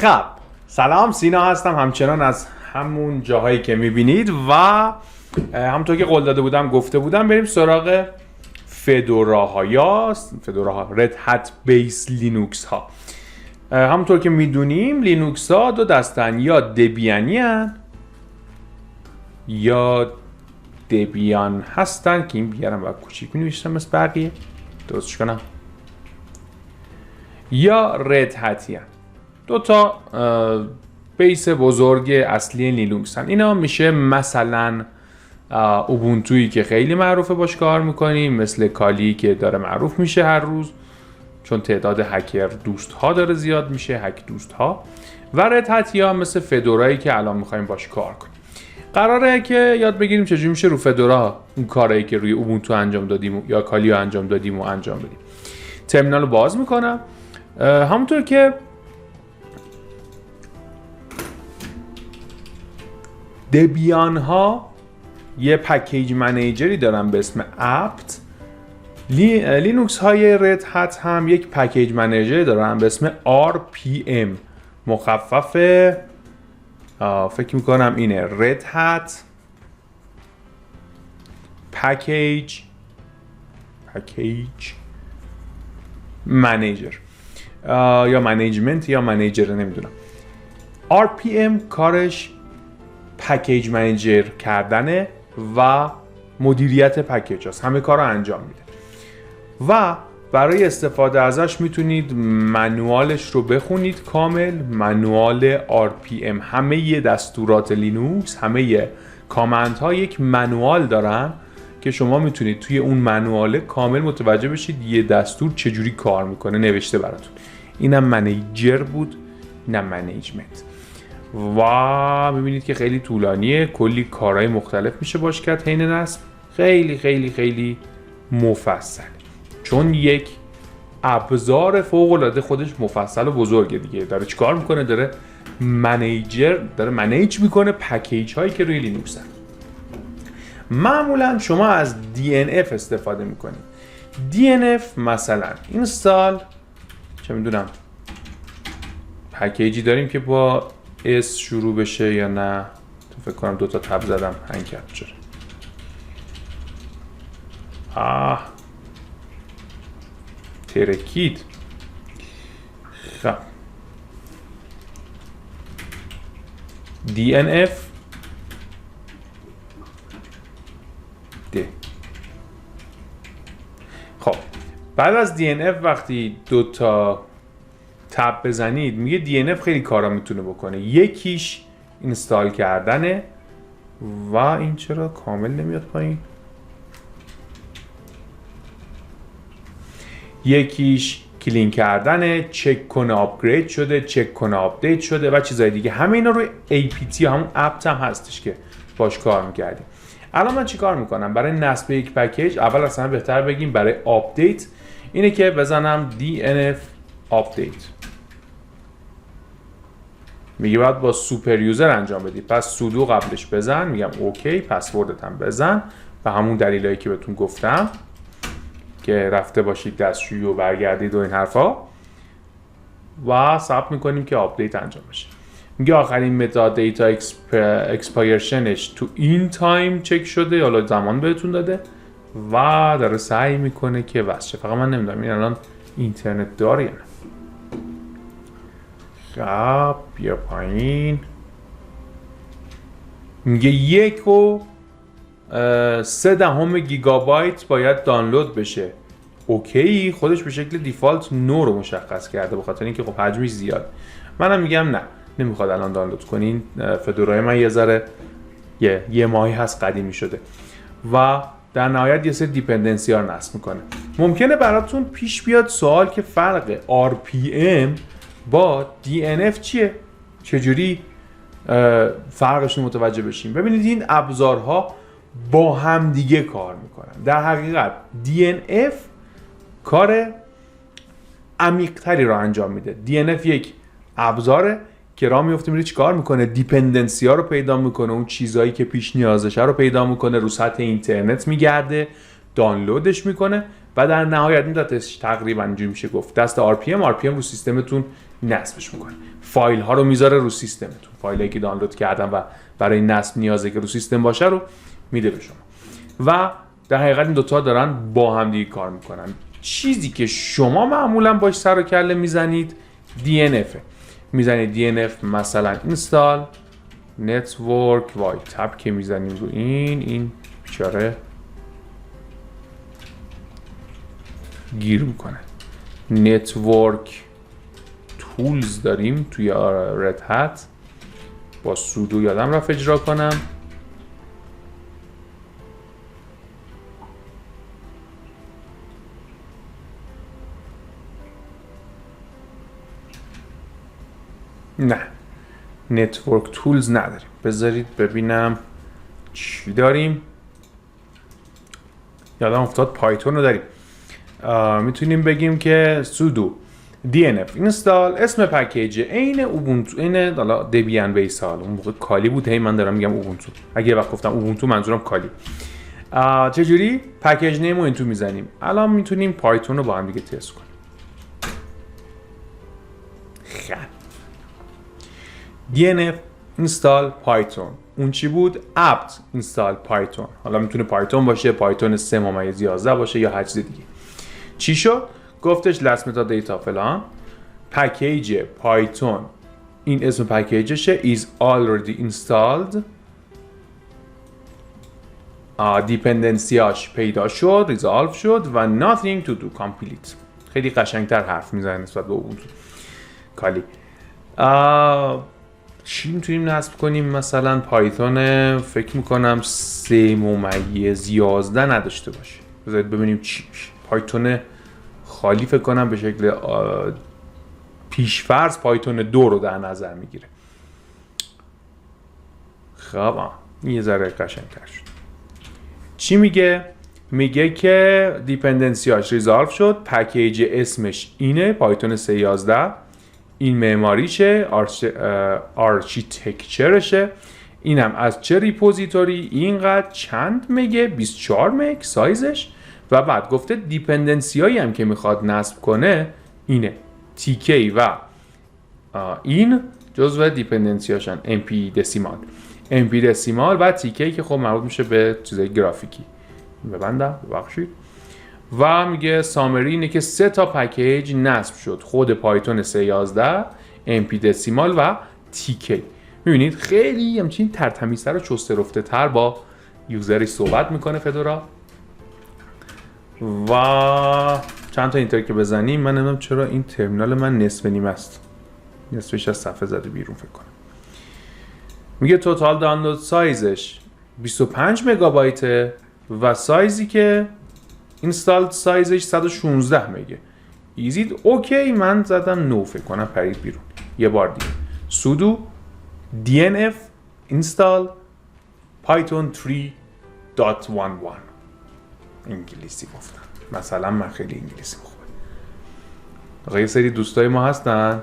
خب سلام، سینا هستم همچنان از همون جاهایی که میبینید و همونطور که قول داده بودم گفته بودم بریم سراغ فدوراها یا رد هت بیس لینوکس ها. همونطور که میدونیم لینوکس ها دو دستن، یا دبیانی هن یا دبیان هستن که این بیارم باید کوچیک نوشتم مثل بقیه درستش کنم، یا رد هتی هن. دو تا بیس بزرگ اصلی لینوکس هن. اینا میشه مثلا اوبونتویی که خیلی معروفه باش کار میکنیم، مثل کالی که داره معروف میشه هر روز چون تعداد هکر دوست ها داره زیاد میشه، هک دوست ها، و رد هتی ها مثل فدورایی که الان میخوایم باش کار کنیم. قراره که یاد بگیریم چجوری میشه رو فدورا اون کارهایی که روی اوبونتو انجام دادیم یا کالی ها انجام دادیم و انجام بدیم. ترمینال رو باز میکنم. همونطور که دبیان ها یه پکیج منیجری دارن به اسم apt، لینوکس های رد هت هم یک پکیج منیجری دارن به اسم RPM، مخفف فکر میکنم اینه رد هت پکیج منیجر یا منیجمنت یا منیجر، نمیدونم. RPM کارش پکیج منیجر کردنه و مدیریت پکیج هاست، همه کار رو انجام میده و برای استفاده ازش میتونید منوالش رو بخونید کامل. منوال RPM، همه دستورات لینوکس، همه کامنت ها یک منوال دارن که شما میتونید توی اون منوال کامل متوجه بشید یه دستور چجوری کار میکنه، نوشته براتون. اینم منیجر بود، اینم منیجمنت. و میبینید که خیلی طولانیه، کلی کارهای مختلف میشه باش کرد حین نصب. خیلی خیلی خیلی مفصل، چون یک ابزار فوق العاده خودش مفصل و بزرگه دیگه. داره چیکار میکنه؟ داره منیج میکنه پکیج هایی که روی لینوکس هست. معمولا شما از DNF استفاده میکنید. DNF مثلا اینستال، چه میدونم پکیجی داریم که با S شروع بشه یا نه، تو فکر کنم دوتا تب زدم هنگ کرد شده. ترکید. خب DNF ده. خب بعد از DNF وقتی دوتا تب بزنید میگه DNF خیلی کارا میتونه بکنه. یکیش اینستال کردنه و این چرا کامل نمیاد پایین؟ یکیش کلین کردنه، چک کنه آپگرید شده، چک کنه آپدیت شده و چیزای دیگه. همه اینا روی APT همون اپت هم هستش که باش کار میکردیم. الان من چی کار میکنم؟ برای نصب یک پکیج اول اصلا بهتر بگیم برای آپدیت اینه که بزنم DNF آپدیت. میگه باید با سوپر یوزر انجام بدی، پس سودو قبلش بزن، میگم اوکی، پسوردت هم بزن و همون دلیلایی که بهتون گفتم که رفته باشید دستشویی و برگردید و این حرفا، و ثبت میکنیم که آپدیت انجام بشه. میگه آخرین متا دیتا اکسپایرشنش تو این تایم چک شده، یا زمان بهتون داده و داره سعی میکنه که واسه. فقط من نمیدونم این الان اینترنت داره یا نه. خب بیا پایین. میگه 1.3 گیگابایت باید دانلود بشه. اوکی، خودش به شکل دیفالت 9 رو مشخص کرده به خاطر اینکه خب حجمش زیاد. منم میگم نه، نمیخواد الان دانلود کنین. فدورای من یه ذره یه ماهی هست قدیمی شده و در نهایت یه سری دیپندنسی ها رو نصب میکنه. ممکنه براتون پیش بیاد سوال که فرق RPM با DNF چیه؟ چجوری فرقشون متوجه بشیم؟ ببینید این ابزارها با هم دیگه کار میکنن. در حقیقت DNF کار عمیق‌تری رو انجام میده. DNF یک ابزاره که راه میفته میره چیکار میکنه؟ دیپندنسی ها رو پیدا میکنه، اون چیزایی که پیش نیازشه رو پیدا میکنه، رو سطح اینترنت میگرده، دانلودش میکنه و در نهایت این دستش تقریبا اینجوری میشه گفت دست RPM رو سیستمتون نصبش میکنه. فایل ها رو میذاره رو سیستمتون، فایلی که دانلود کردن و برای نصب نیازه که رو سیستم باشه رو میده به شما و در حقیقت این دوتا دارن با هم دیگه کار میکنن. چیزی که شما معمولا باش سر و کله میزنید DNF میزنید. DNF مثلا اینستال نتورک وای تب که میزنیم رو این بیچاره گیر میکنه. نتورک تولز داریم توی رد هت، با سودو یادم رفت اجرا کنم. نه نتورک تولز نداریم، بذارید ببینم چی داریم. یادم افتاد پایتون رو داریم. میتونیم بگیم که سودو DNF اینستال اسم پکیج عین اوبونتو، عین حالا دبیان بیس، حالا اون موقع کالی بود، هی من دارم میگم اوبونتو، اگه وقت گفتم اوبونتو منظورم کالی. چجوری پکیج نیم رو اینتو میزنیم. الان میتونیم پایتون رو با هم دیگه تست کنیم. DNF اینستال پایتون، اون چی بود؟ apt اینستال پایتون. حالا میتونه پایتون باشه، پایتون 3/11 باشه یا هر چیز دیگه. چی شد؟ گفتش last metadata فلان، پکیج پایتون این اسم پکیجشه is already installed، دیپندنسیاش پیدا شد، ریزالو شد و nothing to do complete. خیلی قشنگتر حرف میزنه نسبت به اون کالی. چی میتونیم نصب کنیم؟ مثلا پایتون فکر میکنم 3/11 نداشته باشه. بذارید ببینیم چی میشه. پایتون خالی فکر کنم به شکل پیشفرض پایتون 2 رو در نظر میگیره. خب یه ذره قشنگتر شد. چی میگه؟ میگه که دیپندنسیاش ریزالو شد، پکیج اسمش اینه، پایتون 3/11، این معماریشه، آرکیتکچرشه، اینم از چه ریپوزیتوری، اینقدر چند مگه، 24 مگ سایزش، و بعد گفته دیپندنسی هایی هم که میخواد نصب کنه اینه TK و این جزو دیپندنسی هاشن MP دسیمال و TK که خب مربوط میشه به چیزای گرافیکی. ببندم ببخشید. و میگه سامری اینه که 3 تا پکیج نصب شد، خود پایتون 3/11 MP دسیمال و TK. میبینید خیلی همچین ترتمیزتر و چسته رفته تر با یوزرش صحبت میکنه فدورا. و چند تا اینتر که بزنیم، من نمیدونم چرا این ترمینال من نصف نیمه است، نصفش از صفحه زده بیرون فکر کنم. میگه توتال دانلود سایزش 25 مگابایته و سایزی که اینستال سایزش 116 مگه. ایزید اوکی، من زدم نو فکر کنم پرید بیرون. یه بار دیگه سودو DNF اینستال پایتون 3.11 انگلیسی گفتم. مثلا من خیلی انگلیسی خوبه. یه سری دوستای ما هستن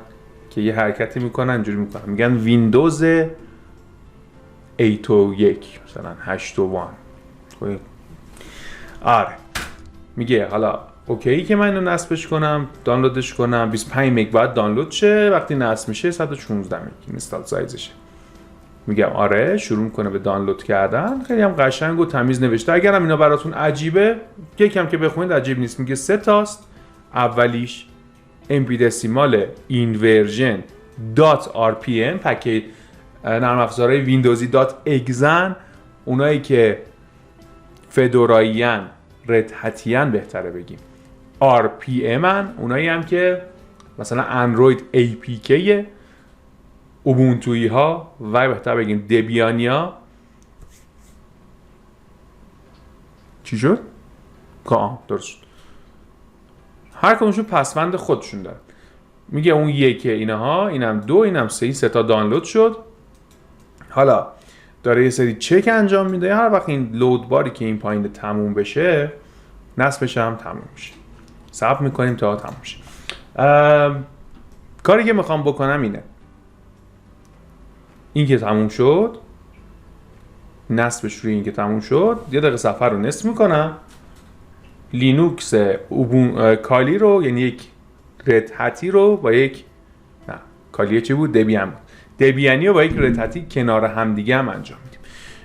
که یه حرکتی میکنن اینجوری میکنن، میگن ویندوز 801 مثلا 801. آره میگه حالا اوکی که من اینو نصبش کنم، دانلودش کنم، 25 مگ باید دانلود شه، وقتی نصب میشه 116 مگ اینستال سایزشه. میگم آره، شروع میکنه به دانلود کردن. خیلی هم قشنگ و تمیز نوشته. اگرم اینا براتون عجیبه، یکم که بخونید عجیب نیست. میگه 3 تاست، اولیش MP دسیمال این ورژن .rpm پکیج نرم افزارهای ویندوزی .exen، اونایی که فدوراییان، رد هتیان بهتره بگیم، RPM ان، اونایی هم که مثلا اندروید APK، اوبونتویی ها و بهتر بگیم دبیانیا. چی شد؟ درست شد. هر کدومشون پسوند خودشون داره. میگه اون یکی اینها، اینم 2، اینم 3، این 3 تا دانلود شد. حالا داره یه سری چک انجام میده. هر وقت این لود باری که این پایین تموم بشه، نصبش هم تموم میشه. صبر میکنیم تا تموم شه. کاری که میخوام بکنم اینه، این که تموم شد، نصبش روی این که تموم شد، یه دقیقه صفحه رو نصب میکنم. لینوکس کالی رو، یعنی یک رد هتی رو با یک، نه کالیه چی بود؟ دبیان بود. دبیانی رو با یک رتتی کنار هم دیگه هم انجام میدیم.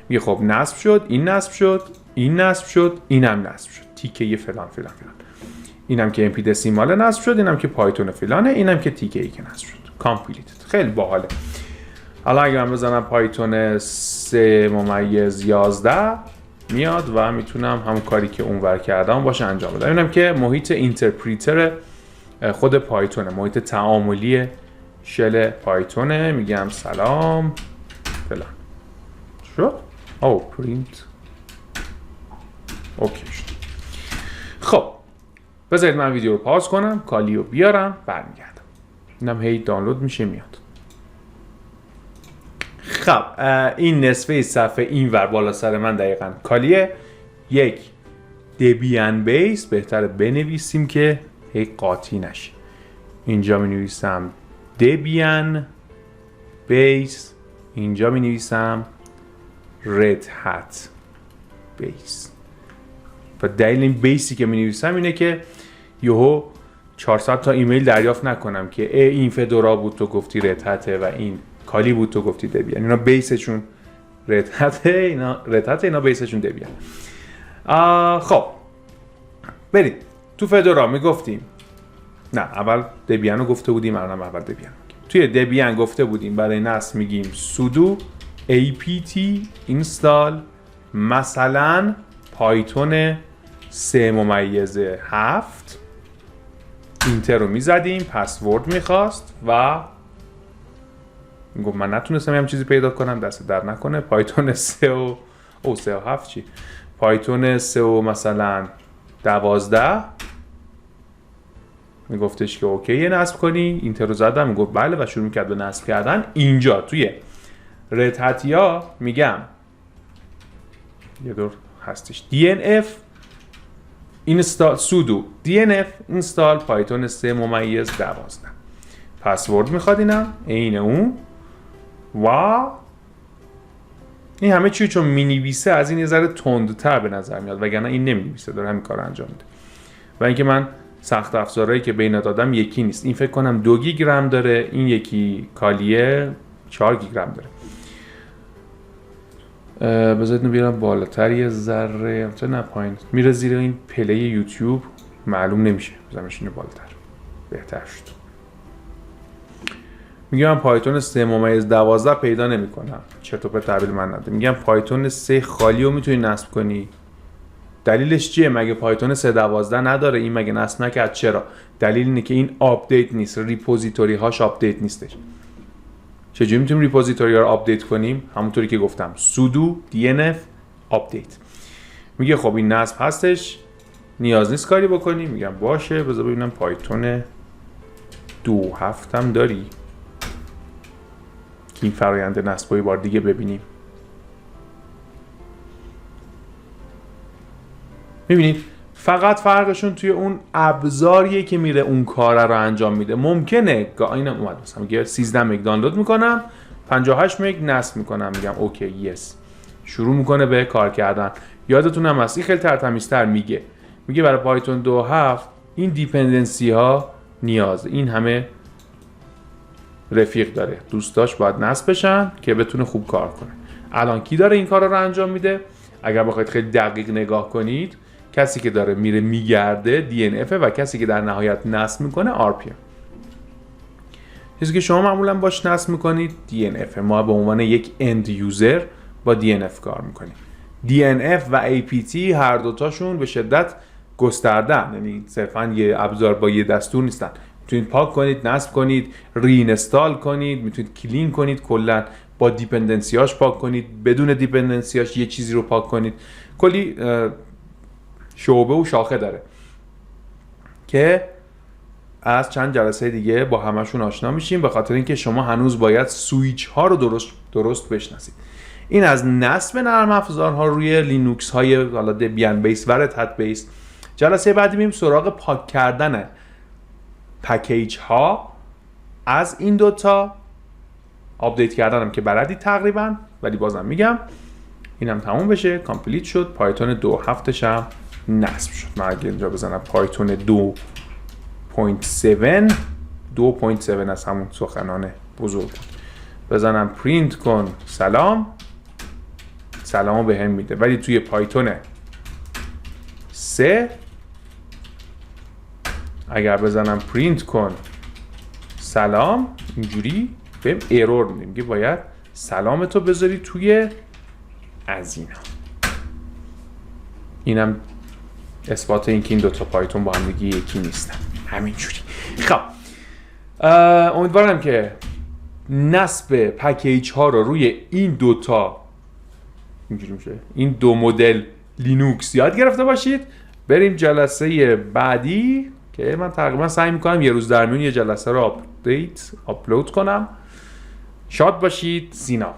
میگه خب نصب شد، این نصب شد، این نصب شد، اینم نصب شد، تیکه فلان فلان فلان. اینم که امپی دسیمال نصب شد، اینم که پایتون فلانه، اینم که تیکه ای که نصب شد. کامپلیت. خیلی باحاله. حالا اگه من بزنم پایتون 3-11 میاد و میتونم همون کاری که اونور کردم باشه انجام بدم. اینم که محیط اینترپریتر خود پایتونه، محیط تعاملی شل پایتونه. میگم سلام فلان شد. پرینت اوکی شد. خب بذارید من ویدیو رو پاز کنم، کالی رو بیارم، برمیگردم. اینم هی دانلود میشه میاد. خب این نصفه صفحه اینور بالا سر من دقیقاً کالیه. یک دبیان بیس، بهتره بنویسیم که هی قاطی نشه. اینجا می نویسم دبیان بیس، اینجا می نویسم رد هات بیس. و دلیل این بیسی که می نویسم اینه که یهو 400 تا ایمیل دریافت نکنم که این فدورا بود تو گفتی رد هاته و این کالی بود تو گفتی دبیان. اینا بیسشون رد هاته، اینا بیسشون دبیان. خب برید تو فدورا میگفتیم، نه اول دبیان رو گفته بودیم، الان اول دبیان میگیم. توی دبیان گفته بودیم برای نصب میگیم sudo apt install مثلا پایتون 3-7 اینتر رو میزدیم، پسورد میخواست و میگم من نتونستم هم چیزی پیدا کنم، دست در نکنه. پایتون 3 و 7 چی؟ پایتون 3 و مثلا 12 میگفتش که اوکی نصب کنی، اینتر رو زدم، میگفت بله و شروع میکرد به نصب کردن. اینجا توی رد هاتیا میگم یه دور هستش dnf install sudo dnf install پایتون 3-12 پسورد میخواد، اینم عین اون و این همه چی چون مینویسه از این یه ذره تندتر به نظر میاد، وگرنه این نمینویسه، داره همین کار انجام میده. و اینکه من سخت افزارهایی که بین دادم یکی نیست. این فکر کنم 2 گیگ رم داره، این یکی کالیه 4 گیگ رم داره. بذارید اینو بیارم بالاتر یه ذره، نه پایین میره زیر این پلی یوتیوب معلوم نمیشه. بذارمش اینو بالاتر، بهتر شد. میگم پایتون 3-12 پیدا نمیکنم، چرت و پرت تحویل من نده. میگم پایتون 3 خالی رو میتونی نصب کنی. دلیلش چیه؟ مگه پایتون 3.12 نداره؟ این مگه نصب نکرد؟ چرا؟ دلیل اینه که این آپدیت نیست، ریپوزیتوری هاش آپدیت نیستش. چجوری میتونیم ریپوزیتوری ها رو آپدیت کنیم؟ همونطوری که گفتم sudo dnf update. میگه خب این نصب هستش، نیاز نیست کاری بکنی. میگم باشه، بذار ببینم پایتون 2.7 هم داری که این فرآیند نصب رو بار دیگه ببینیم. میبینید فقط فرقشون توی اون ابزاریه که میره اون کار رو انجام میده. ممکنه اینم اومد مثلا میگه 13 مگ دانلود میکنم، 58 مگ نصب میکنم، میگم اوکی یس، شروع میکنه به کار کردن. یادتون هم هست این خیلی ترتمیزتر میگه برای پایتون 2.7 این دیپندنسی ها نیاز، این همه رفیق داره، دوستاش باید نصب بشن که بتونه خوب کار کنه. الان کی داره این کارا رو انجام میده؟ اگر بخواید خیلی دقیق نگاه کنید، کسی که داره میره میگرده DNF و کسی که در نهایت نصب میکنه RPM. چیزی که شما معمولا باش نصب میکنید DNF. ما به عنوان یک اند یوزر با DNF کار میکنیم. DNF و APT هر دوتاشون به شدت گستردن، یعنی صرفا یه ابزار با یه دستور نیستن. میتونید پاک کنید، نصب کنید، ری اینستال کنید، میتونید کلین کنید، کلا با دیپندنسیاش پاک کنید، بدون دیپندنسیاش یه چیزی رو پاک کنید. کلی شعبه و شاخه داره که از چند جلسه دیگه با همشون آشنا میشیم، به خاطر اینکه شما هنوز باید سویچ ها رو درست بشناسید. این از نصب نرم افزارها روی لینوکس های حالا دبیان بیس و رد هات بیس. جلسه بعدی میریم سراغ پاک کردن پکیج ها از این دوتا. آپدیت کردنم که بلدی تقریبا، ولی بازم میگم اینم تموم بشه، کامپلیت شد. پایتون 2.7 هم نصب شد. من اگه اینجا بزنم پایتون 2.7 2.7 از همون سخنان بزرگ بود. بزنم پرینت کن سلام، سلامو به هم میده. ولی توی پایتون 3 اگر بزنم پرینت کن سلام، اینجوری بهم ایرور میده، میگه باید سلامتو بذاری توی از اینا. اینم اثبات این که این دوتا پایتون با هم دیگه یکی نیستن. همینجوری. خب امیدوارم که نصب پکیج ها رو روی این دوتا اینجوری میشه، این دو مدل لینوکس یاد گرفته باشید. بریم جلسه بعدی که من تقریبا سعی میکنم یه روز در میون یه جلسه رو آپلود کنم. شاد باشید. سینا.